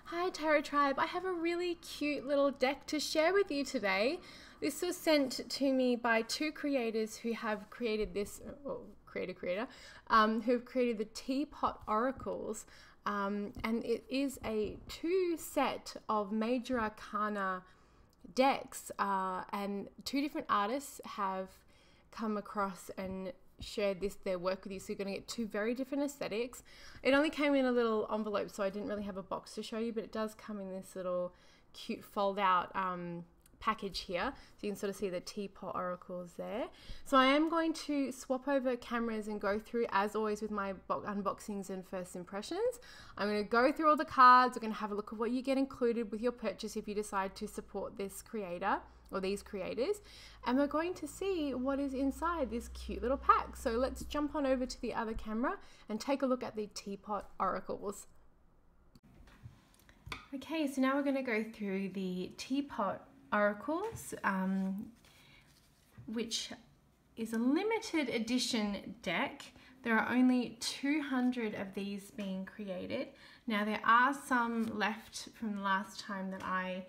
Hi Tarot Tribe, I have a really cute little deck to share with you today. This was sent to me by two creators who have created this, who've created the Teapot Oracles, and it is a two set of major arcana decks, and two different artists have come across and shared their work with you, so you're going to get two very different aesthetics. It only came in a little envelope, so I didn't really have a box to show you, but it does come in this little cute fold out package here, so you can sort of see the Teapot Oracles there. So I am going to swap over cameras and go through, as always with my unboxings and first impressions. I'm going to go through all the cards. We're going to have a look at what you get included with your purchase if you decide to support this creator or these creators, and we're going to see what is inside this cute little pack. So let's jump on over to the other camera and take a look at the Teapot Oracles. Okay, so now we're going to go through the Teapot Oracles, which is a limited edition deck. There are only 200 of these being created. Now there are some left from the last time that I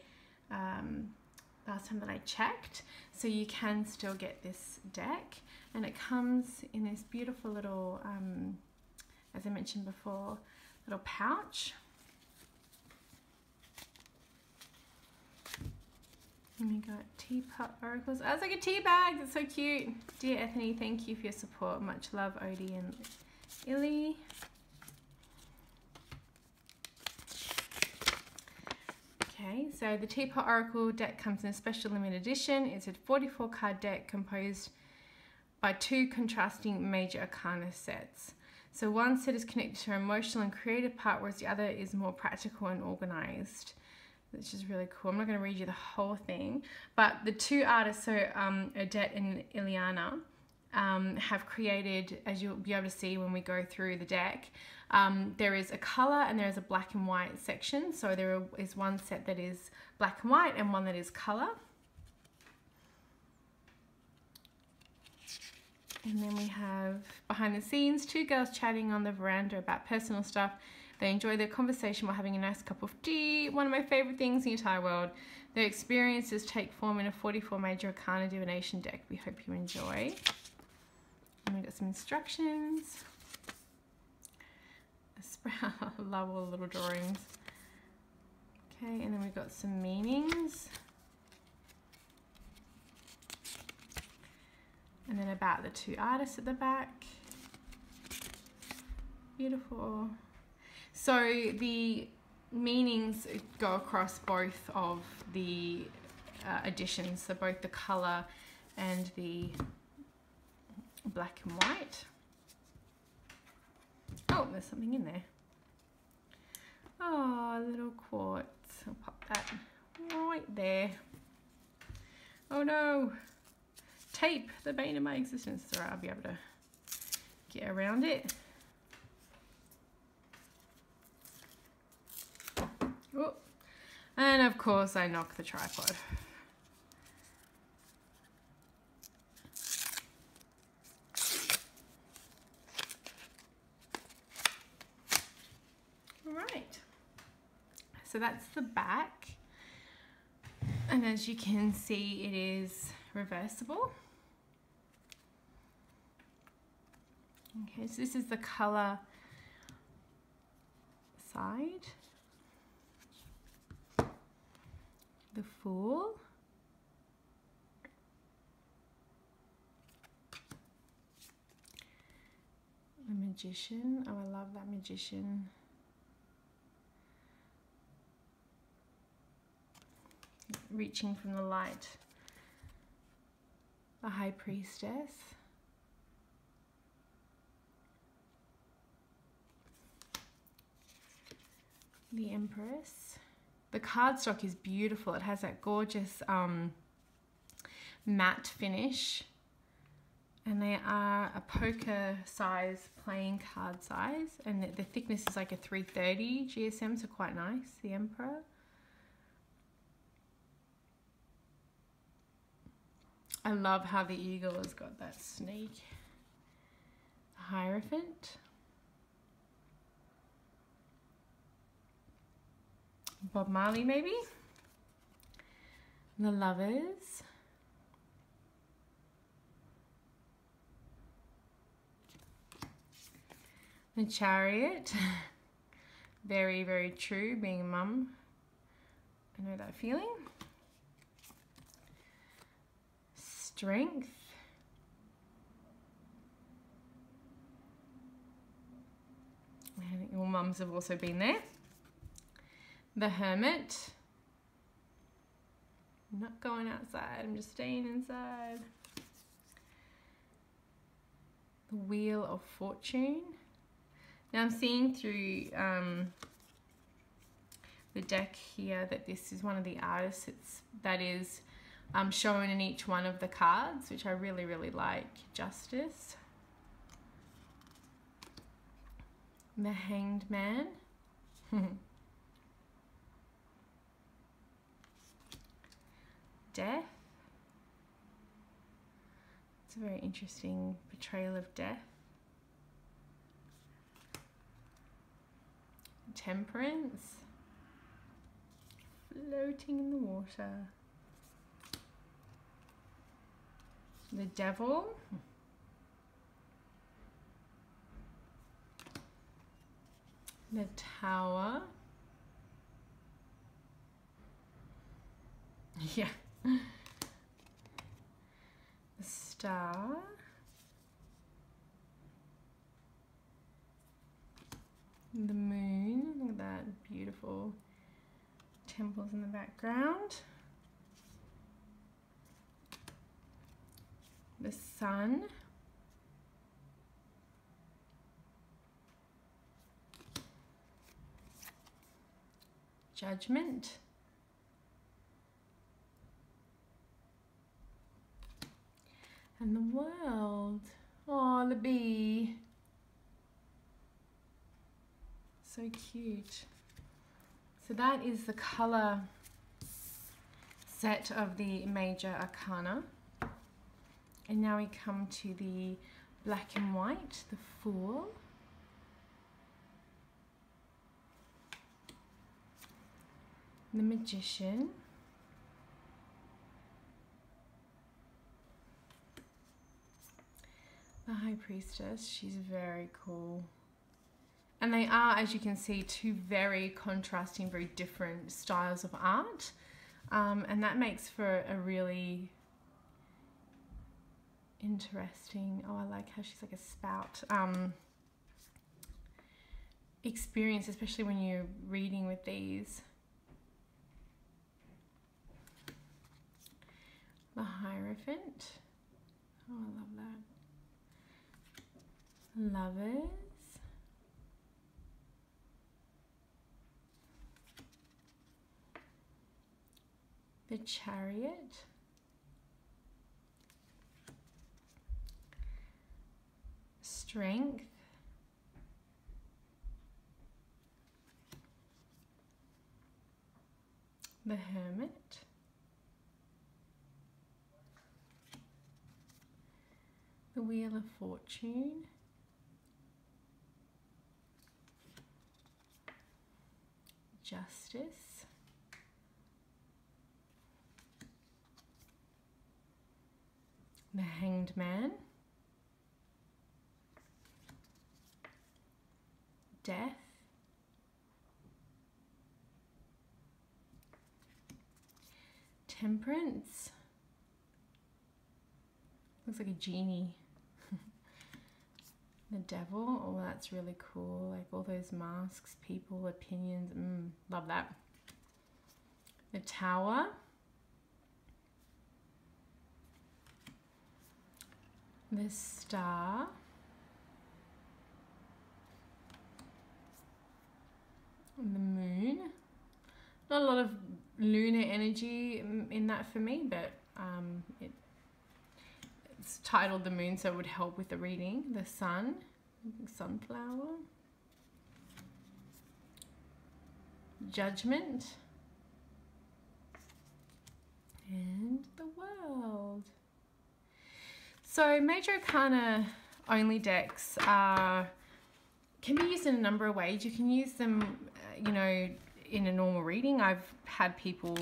checked, so you can still get this deck, and it comes in this beautiful little, as I mentioned before, little pouch. And we got Teapot Oracles. Oh, it's like a tea bag. It's so cute. Dear Ethany, thank you for your support. Much love, Odie and Illy. Okay, so the Teapot Oracle deck comes in a special limited edition. It's a 44 card deck composed by two contrasting major arcana sets. So one set is connected to our emotional and creative part, whereas the other is more practical and organized, which is really cool. I'm not going to read you the whole thing, but the two artists, so Odette and Ileana, have created, as you'll be able to see when we go through the deck, there is a color and there is a black and white section. So there is one set that is black and white and one that is color. And then we have behind the scenes, two girls chatting on the veranda about personal stuff. They enjoy their conversation while having a nice cup of tea, one of my favorite things in the entire world. Their experiences take form in a 44 major arcana divination deck. We hope you enjoy. And we've got some instructions. I love all the little drawings. Okay, and then we've got some meanings. And then about the two artists at the back. Beautiful. So the meanings go across both of the editions, so both the color and the black and white. Oh, there's something in there. Oh, a little quartz. I'll pop that right there. Oh no. Tape, the bane of my existence. It's alright, I'll be able to get around it. Oh. And of course I knocked the tripod. Alright, so that's the back, and as you can see it is reversible. Okay, so this is the color side. The Fool. The Magician. Oh, I love that Magician. Reaching from the light. The High Priestess. The Empress. The cardstock is beautiful. It has that gorgeous matte finish, and they are a poker size playing card size, and the thickness is like a 330 GSM, so quite nice. The Emperor. I love how the eagle has got that snake. The Hierophant. Bob Marley maybe. The Lovers. The Chariot. Very, very true, being a mum. I know that feeling. Strength. I think all mums have also been there. The Hermit. I'm not going outside, I'm just staying inside. The Wheel of Fortune. Now I'm seeing through the deck here that this is one of the artists that is shown in each one of the cards, which I really, really like. Justice. The Hanged Man. Death. It's a very interesting portrayal of death. Temperance. Floating in the water. The Devil. The Tower. Yeah. The Star. The Moon. Look at that, beautiful temples in the background. The Sun. Judgment. And the World. Oh, the bee. So cute. So that is the colour set of the major arcana. And now we come to the black and white, the Fool. The Magician. The High Priestess, she's very cool. And they are, as you can see, two very contrasting, very different styles of art. And that makes for a really interesting, oh, I like how she's like a spout, experience, especially when you're reading with these. The Hierophant. Oh, I love that. Lovers. The Chariot. Strength. The Hermit. The Wheel of Fortune. Justice. The Hanged Man. Death. Temperance. Looks like a genie. The Devil. Oh, that's really cool. Like all those masks, people, opinions. Love that. The Tower. The Star. And the Moon. Not a lot of lunar energy in that for me, but it's titled The Moon, so it would help with the reading. The Sun. Sunflower. Judgment. And the World. So Major Arcana only decks can be used in a number of ways. You can use them, you know, in a normal reading. I've had people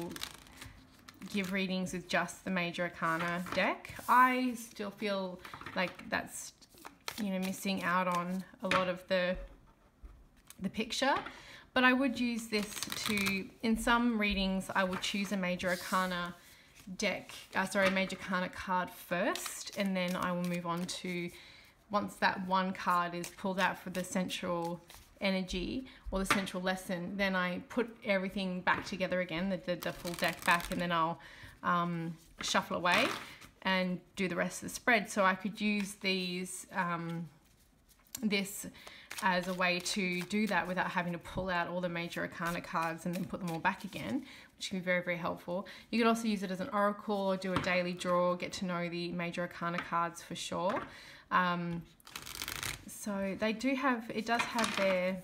give readings with just the Major Arcana deck. I still feel like that's, you know, missing out on a lot of the picture. But I would use this to, in some readings, I would choose a Major Arcana deck, Major Arcana card first, and then I will move on to, once that one card is pulled out for the central energy or the central lesson, then I put everything back together again, the full deck back, and then I'll shuffle away and do the rest of the spread. So I could use these this as a way to do that without having to pull out all the Major Arcana cards and then put them all back again, which can be very, very helpful. You could also use it as an oracle or do a daily draw, get to know the Major Arcana cards for sure. So they do have, it does have their,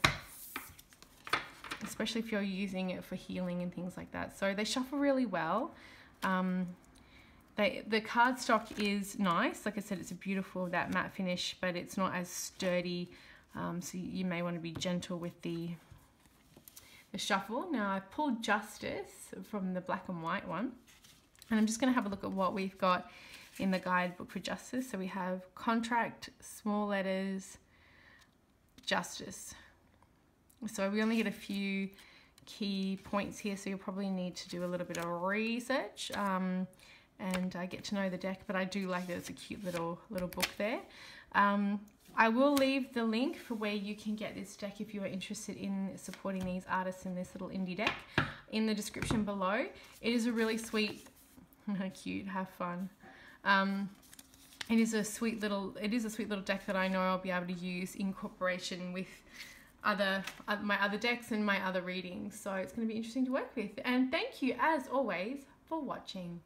especially if you're using it for healing and things like that. So they shuffle really well. The card stock is nice. Like I said, it's a beautiful, that matte finish, but it's not as sturdy. So you may want to be gentle with the shuffle. Now I've pulled Justice from the black and white one, and I'm just going to have a look at what we've got in the guidebook for Justice. So we have contract, small letters, Justice. So we only get a few key points here, so you'll probably need to do a little bit of research and get to know the deck, but I do like that it's a cute little book there. I will leave the link for where you can get this deck if you are interested in supporting these artists in this little indie deck in the description below. It is a really sweet, cute, have fun. It is a sweet little deck that I know I'll be able to use in cooperation with my other decks and my other readings. So it's going to be interesting to work with. And thank you as always for watching.